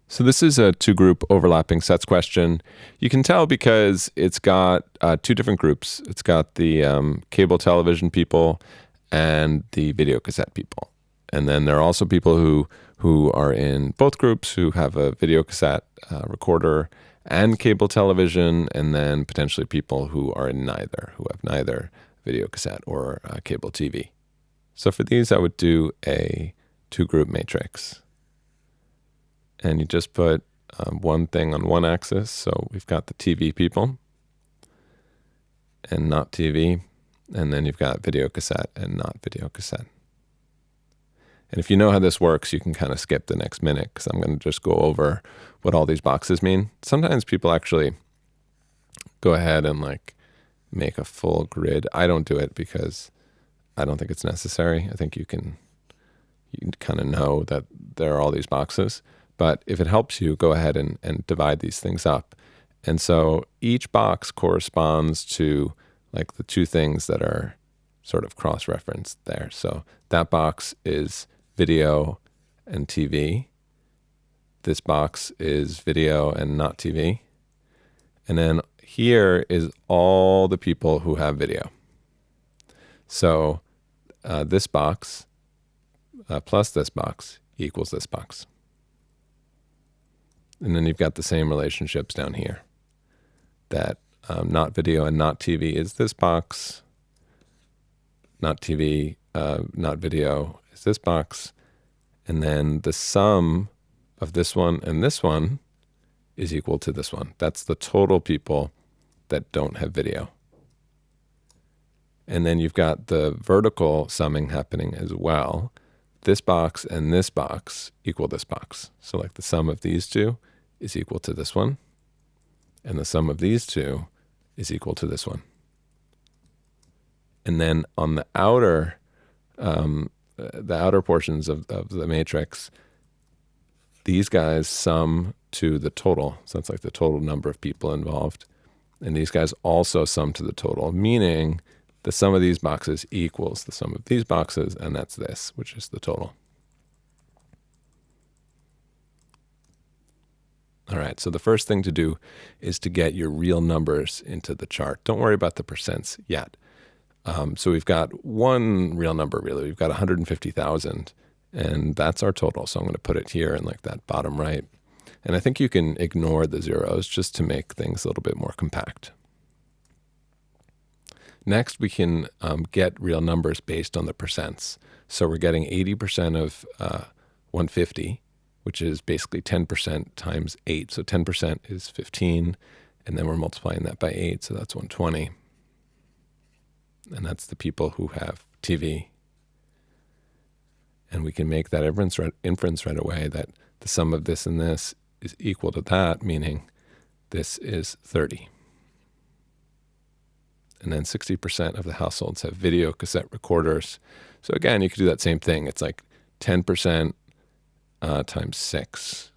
So this is a two-group overlapping sets question. You can tell because it's got two different groups. It's got the cable television people and the video cassette people. And then there are also people who are in both groups who have a video cassette recorder and cable television, and then potentially people who are in neither, who have neither video cassette or cable TV. So for these, I would do a two-group matrix. And you just put one thing on one axis. So we've got the TV people and not TV. And then you've got video cassette and not video cassette. And if you know how this works, you can kind of skip the next minute because I'm going to just go over what all these boxes mean. Sometimes people actually go ahead and make a full grid. I don't do it because I don't think it's necessary. I think you can kind of know that there are all these boxes. But if it helps you, go ahead and divide these things up. And so each box corresponds to the two things that are sort of cross-referenced there. So that box is video and TV. This box is video and not TV. And then here is all the people who have video. So this box plus this box equals this box. And then you've got the same relationships down here. That not video and not TV is this box. Not TV, not video is this box. And then the sum of this one and this one is equal to this one. That's the total people that don't have video. And then you've got the vertical summing happening as well. This box and this box equal this box. So the sum of these two is equal to this one. And the sum of these two is equal to this one. And then on the outer portions of the matrix, these guys sum to the total. So that's the total number of people involved. And these guys also sum to the total, meaning the sum of these boxes equals the sum of these boxes, and that's this, which is the total. All right, so the first thing to do is to get your real numbers into the chart. Don't worry about the percents yet. So we've got one real number, really. We've got 150,000, and that's our total. So I'm going to put it here in that bottom right. And I think you can ignore the zeros just to make things a little bit more compact. Next, we can get real numbers based on the percents. So we're getting 80% of 150, which is basically 10% times 8. So 10% is 15, and then we're multiplying that by 8, so that's 120. And that's the people who have TV. And we can make that inference right away that the sum of this and this is equal to that, meaning this is 30. And then 60% of the households have video cassette recorders. So again, you could do that same thing. It's 10% times 6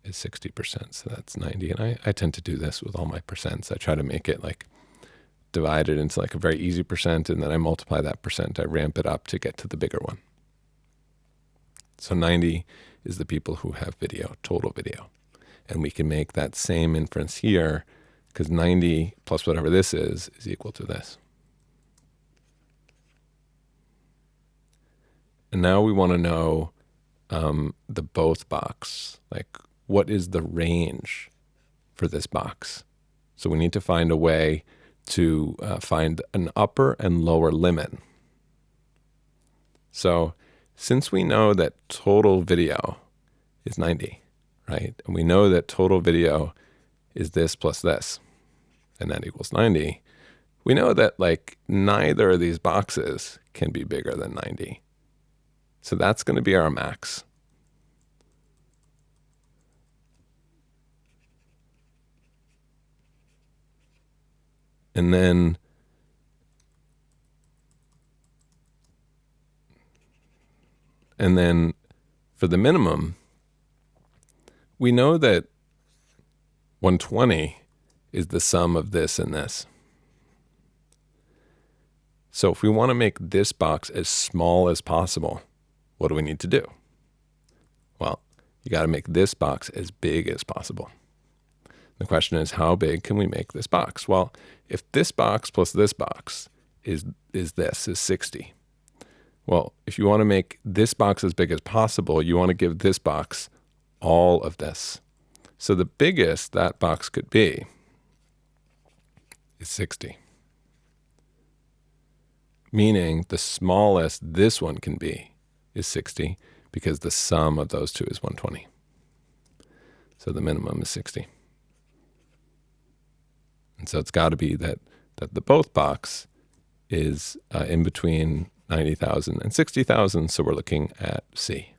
is 60%. So that's 90. And I tend to do this with all my percents. I try to make it divided into a very easy percent, and then I multiply that percent. I ramp it up to get to the bigger one. So 90 is the people who have video, total video. And we can make that same inference here because 90 plus whatever this is equal to this. And now we want to know the both box. What is the range for this box? So we need to find a way to find an upper and lower limit. So since we know that total video is 90, right? And we know that total video is this plus this, and that equals 90. We know that neither of these boxes can be bigger than 90. So that's going to be our max. And then for the minimum, we know that 120 is the sum of this and this. So if we want to make this box as small as possible, what do we need to do? Well, You got to make this box as big as possible. The question is, how big can we make this box? Well, if this box plus this box is 60. Well, if you want to make this box as big as possible, you want to give this box all of this. So the biggest that box could be is 60. Meaning the smallest this one can be is 60 because the sum of those two is 120. So the minimum is 60. And so it's got to be that the both box is in between 90,000 and 60,000, so we're looking at C.